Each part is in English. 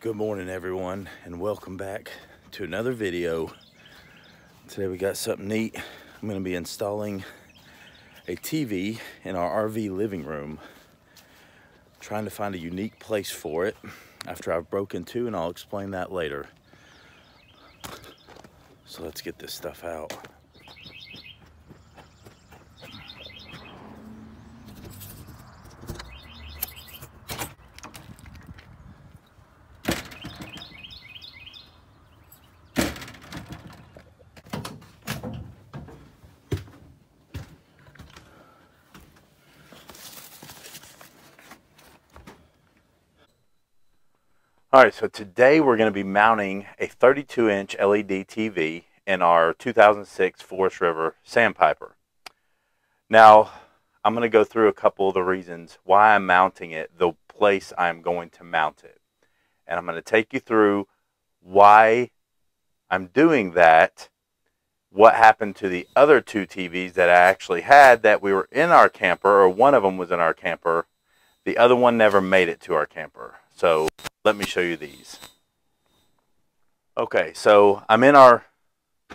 Good morning, everyone, and welcome back to another video. Today we got something neat. I'm going to be installing a TV in our RV living room. Trying to find a unique place for it after I've broken two, and I'll explain that later. So let's get this stuff out. Alright, so today we're going to be mounting a 32-inch LED TV in our 2006 Forest River Sandpiper. Now, I'm going to go through a couple of the reasons why I'm mounting it, the place I'm going to mount it. And I'm going to take you through why I'm doing that, what happened to the other two TVs that I actually had that we were in our camper, or one of them was in our camper. The other one never made it to our camper. So let me show you these. Okay, so I'm in our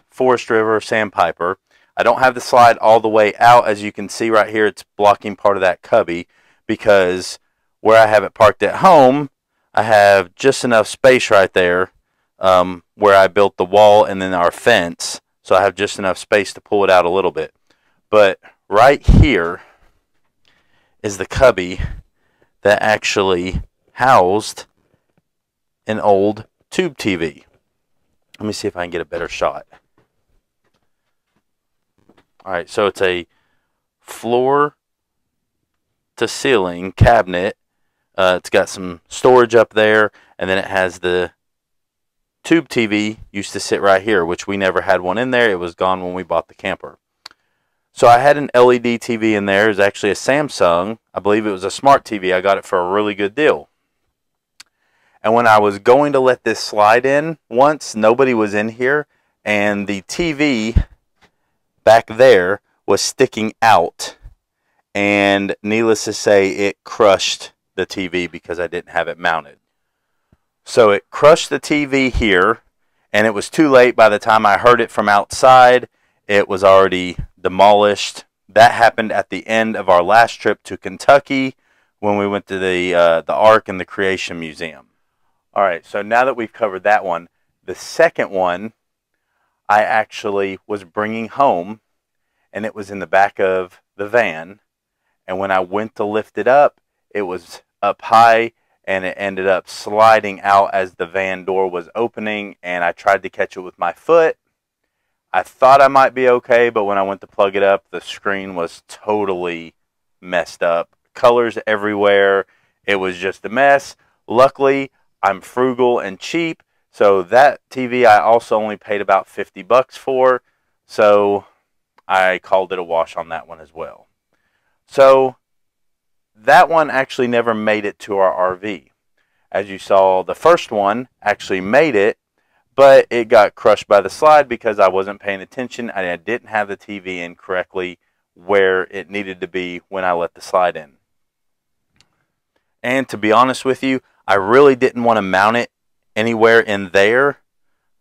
Forest River Sandpiper. I don't have the slide all the way out. As you can see right here, it's blocking part of that cubby because where I have it parked at home, I have just enough space right there where I built the wall and then our fence. So I have just enough space to pull it out a little bit. But right here is the cubby that actually housed an old tube TV. Let me see if I can get a better shot. Alright, so it's a floor to ceiling cabinet. It's got some storage up there, and then it has the tube TV used to sit right here, which we never had one in there. It was gone when we bought the camper. So I had an LED TV in there. It was actually a Samsung. I believe it was a smart TV. I got it for a really good deal. And when I was going to let this slide in once, nobody was in here, and the TV back there was sticking out. And needless to say, it crushed the TV because I didn't have it mounted. So it crushed the TV here, and it was too late. By the time I heard it from outside, it was already demolished. That happened at the end of our last trip to Kentucky when we went to the Ark and the Creation Museum. All right, so now that we've covered that one, the second one I actually was bringing home, and it was in the back of the van. And when I went to lift it up, it was up high, and it ended up sliding out as the van door was opening, and I tried to catch it with my foot. I thought I might be okay, but when I went to plug it up, the screen was totally messed up. Colors everywhere. It was just a mess. Luckily, I'm frugal and cheap, so that TV I also only paid about 50 bucks for, so I called it a wash on that one as well. So that one actually never made it to our RV. As you saw, the first one actually made it, but it got crushed by the slide because I wasn't paying attention and I didn't have the TV in correctly where it needed to be when I let the slide in. And to be honest with you, I really didn't want to mount it anywhere in there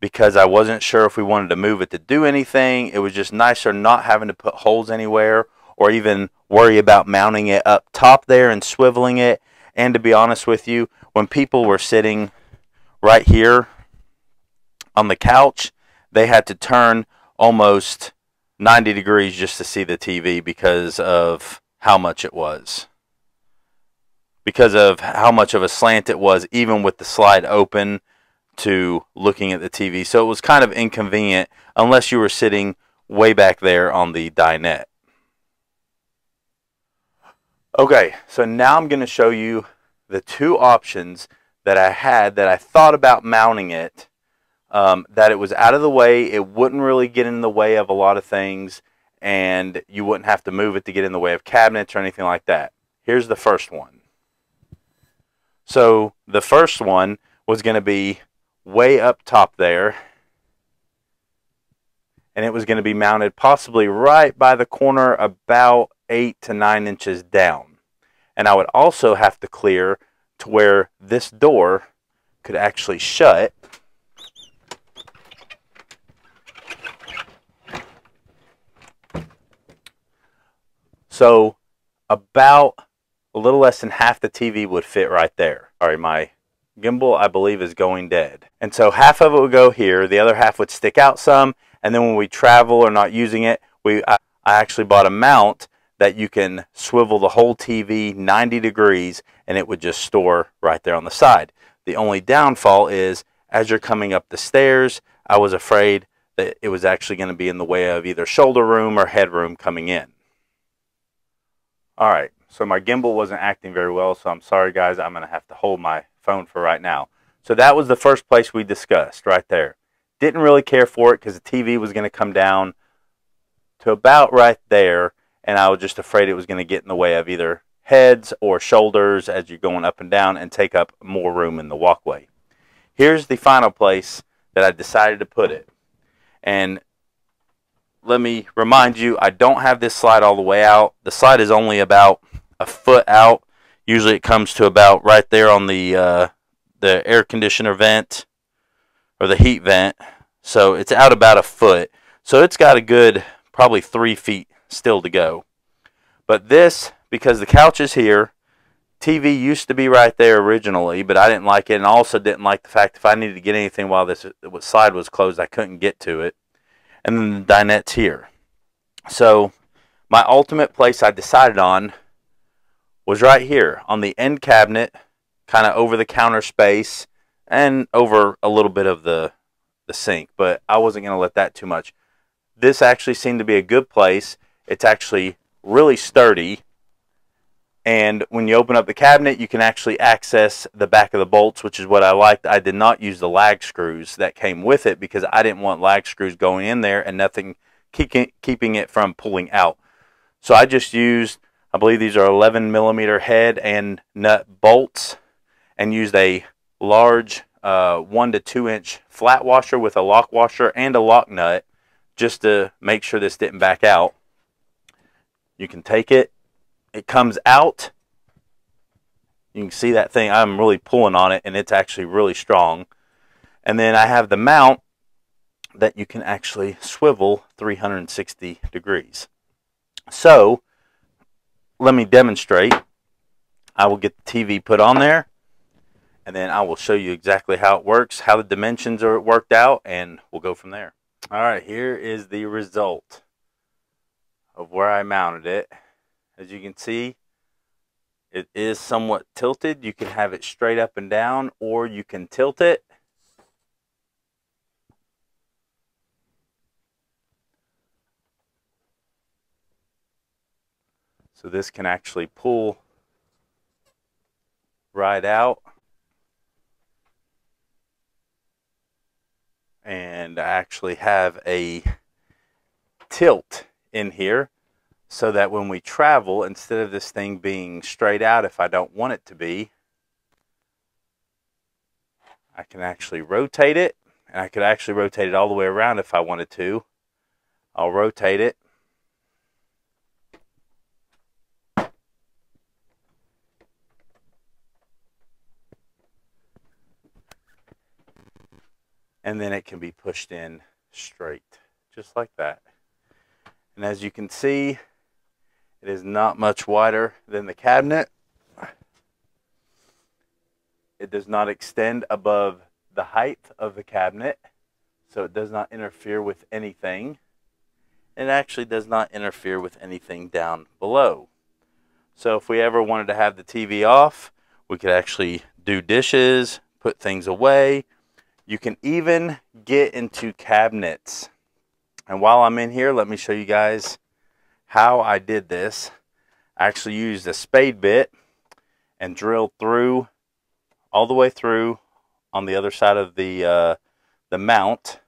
because I wasn't sure if we wanted to move it to do anything. It was just nicer not having to put holes anywhere or even worry about mounting it up top there and swiveling it. And to be honest with you, when people were sitting right here on the couch, they had to turn almost 90 degrees just to see the TV because of how much it was. Because of how much of a slant it was, even with the slide open to looking at the TV. So it was kind of inconvenient unless you were sitting way back there on the dinette. Okay, so now I'm going to show you the two options that I had that I thought about mounting it, that it was out of the way, it wouldn't really get in the way of a lot of things, and you wouldn't have to move it to get in the way of cabinets or anything like that. Here's the first one. So the first one was going to be way up top there, and it was going to be mounted possibly right by the corner about 8 to 9 inches down. And I would also have to clear to where this door could actually shut. So about a little less than half the TV would fit right there. Sorry, my gimbal, I believe, is going dead. And so half of it would go here, the other half would stick out some, and then when we travel or not using it, I actually bought a mount that you can swivel the whole TV 90 degrees and it would just store right there on the side. The only downfall is, as you're coming up the stairs, I was afraid that it was actually going to be in the way of either shoulder room or headroom coming in. Alright, so my gimbal wasn't acting very well, so I'm sorry guys, I'm going to have to hold my phone for right now. So that was the first place we discussed, right there. Didn't really care for it because the TV was going to come down to about right there, and I was just afraid it was going to get in the way of either heads or shoulders as you're going up and down and take up more room in the walkway. Here's the final place that I decided to put it. And let me remind you, I don't have this slide all the way out. The slide is only about a foot out. Usually it comes to about right there on the air conditioner vent or the heat vent. So it's out about a foot. So it's got a good probably 3 feet still to go. But this, because the couch is here, TV used to be right there originally, but I didn't like it, and I also didn't like the fact if I needed to get anything while this slide was closed, I couldn't get to it. And then the dinette's here. So my ultimate place I decided on was right here on the end cabinet, kind of over the counter space and over a little bit of the sink, but I wasn't going to let that too much. This actually seemed to be a good place. It's actually really sturdy, and when you open up the cabinet, you can actually access the back of the bolts, which is what I liked. I did not use the lag screws that came with it because I didn't want lag screws going in there and nothing keeping it from pulling out. So I just used, I believe these are 11mm head and nut bolts, and used a large 1 to 2 inch flat washer with a lock washer and a lock nut just to make sure this didn't back out. You can take it. It comes out. You can see that thing. I'm really pulling on it, and it's actually really strong. And then I have the mount that you can actually swivel 360 degrees. So let me demonstrate. I will get the TV put on there, and then I will show you exactly how it works, how the dimensions are worked out, and we'll go from there. All right, here is the result of where I mounted it. As you can see, it is somewhat tilted. You can have it straight up and down, or you can tilt it. So this can actually pull right out. And I actually have a tilt in here so that when we travel, instead of this thing being straight out, if I don't want it to be, I can actually rotate it, and I could actually rotate it all the way around if I wanted to. I'll rotate it. And then it can be pushed in straight, just like that. And as you can see, it is not much wider than the cabinet. It does not extend above the height of the cabinet, so it does not interfere with anything. It actually does not interfere with anything down below. So if we ever wanted to have the TV off, we could actually do dishes, put things away. You can even get into cabinets. And while I'm in here, let me show you guys how I did this. I actually used a spade bit and drilled through, all the way through on the other side of the mount.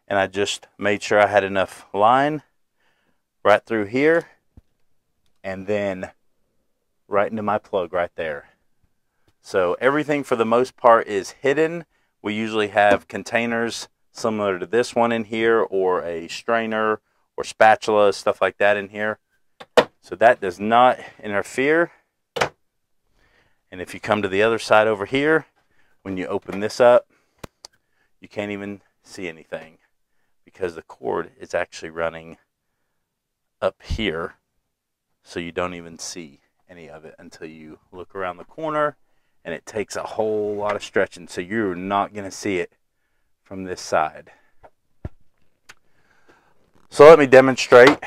And I just made sure I had enough line right through here, and then right into my plug right there. So everything for the most part is hidden. We usually have containers similar to this one in here, or a strainer or spatula, stuff like that in here. So that does not interfere. And if you come to the other side over here, When you open this up, you can't even see anything because the cord is actually running up here, so you don't even see any of it until you look around the corner, and it takes a whole lot of stretching, so you're not going to see it from this side. So let me demonstrate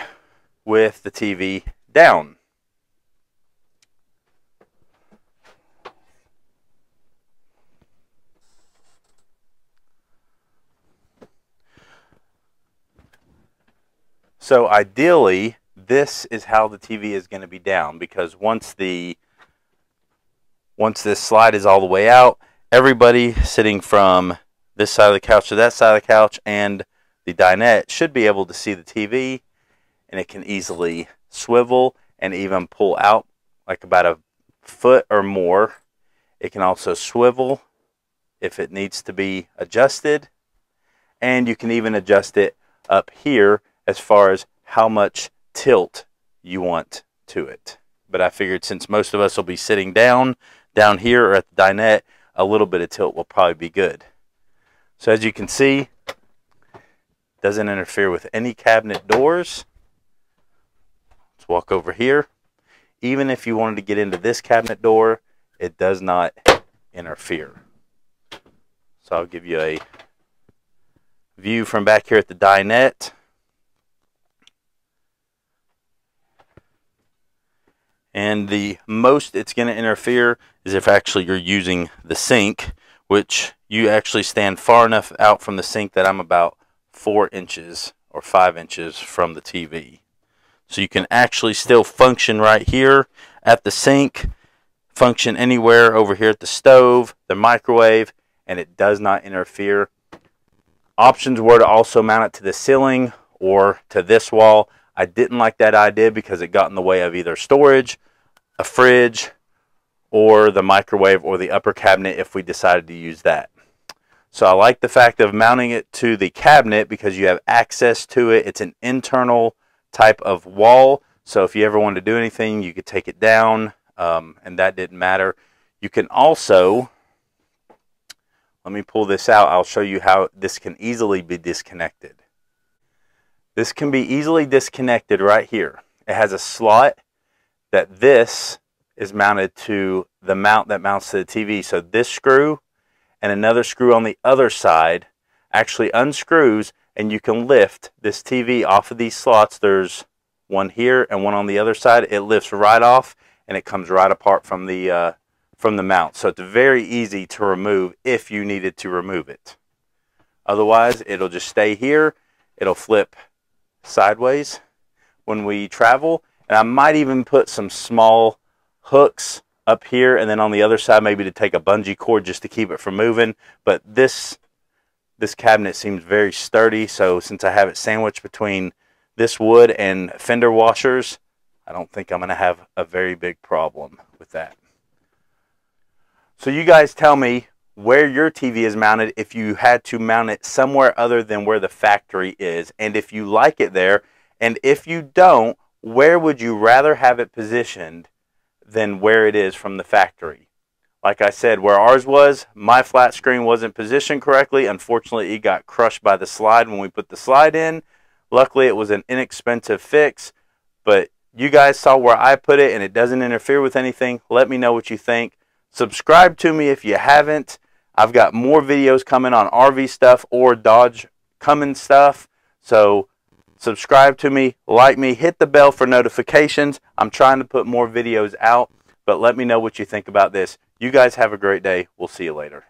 with the TV down. So ideally, this is how the TV is going to be down, because once this slide is all the way out, everybody sitting from this side of the couch to that side of the couch and the dinette should be able to see the TV, and it can easily swivel and even pull out like about a foot or more. It can also swivel if it needs to be adjusted, and you can even adjust it up here as far as how much tilt you want to it. But I figured since most of us will be sitting down here or at the dinette, a little bit of tilt will probably be good. So as you can see, doesn't interfere with any cabinet doors. Let's walk over here. Even if you wanted to get into this cabinet door, it does not interfere. So I'll give you a view from back here at the dinette. And the most it's going to interfere is if actually you're using the sink, which you actually stand far enough out from the sink that I'm about 4 inches or 5 inches from the TV. So you can actually still function right here at the sink, function anywhere over here at the stove, the microwave, and it does not interfere. Options were to also mount it to the ceiling or to this wall. I didn't like that idea because it got in the way of either storage, a fridge, or the microwave or the upper cabinet if we decided to use that. So I like the fact of mounting it to the cabinet because you have access to it. It's an internal type of wall, so if you ever wanted to do anything, you could take it down, and that didn't matter. You can also, let me pull this out. I'll show you how this can easily be disconnected. This can be easily disconnected right here. It has a slot that this is mounted to the mount that mounts to the TV. So this screw and another screw on the other side actually unscrews, and you can lift this TV off of these slots. There's one here and one on the other side. It lifts right off and it comes right apart from the mount. So it's very easy to remove if you needed to remove it. Otherwise, it'll just stay here. It'll flip sideways when we travel, and I might even put some small hooks up here and then on the other side maybe to take a bungee cord just to keep it from moving. But this cabinet seems very sturdy, so since I have it sandwiched between this wood and fender washers, I don't think I'm going to have a very big problem with that. So you guys tell me where your TV is mounted if you had to mount it somewhere other than where the factory is, and if you like it there, and if you don't, where would you rather have it positioned than where it is from the factory? Like I said, where ours was, my flat screen wasn't positioned correctly. Unfortunately, it got crushed by the slide when we put the slide in. Luckily, it was an inexpensive fix, but you guys saw where I put it and it doesn't interfere with anything. Let me know what you think. Subscribe to me if you haven't. I've got more videos coming on RV stuff or Dodge Cummins stuff. So subscribe to me, like me, hit the bell for notifications. I'm trying to put more videos out, but let me know what you think about this. You guys have a great day. We'll see you later.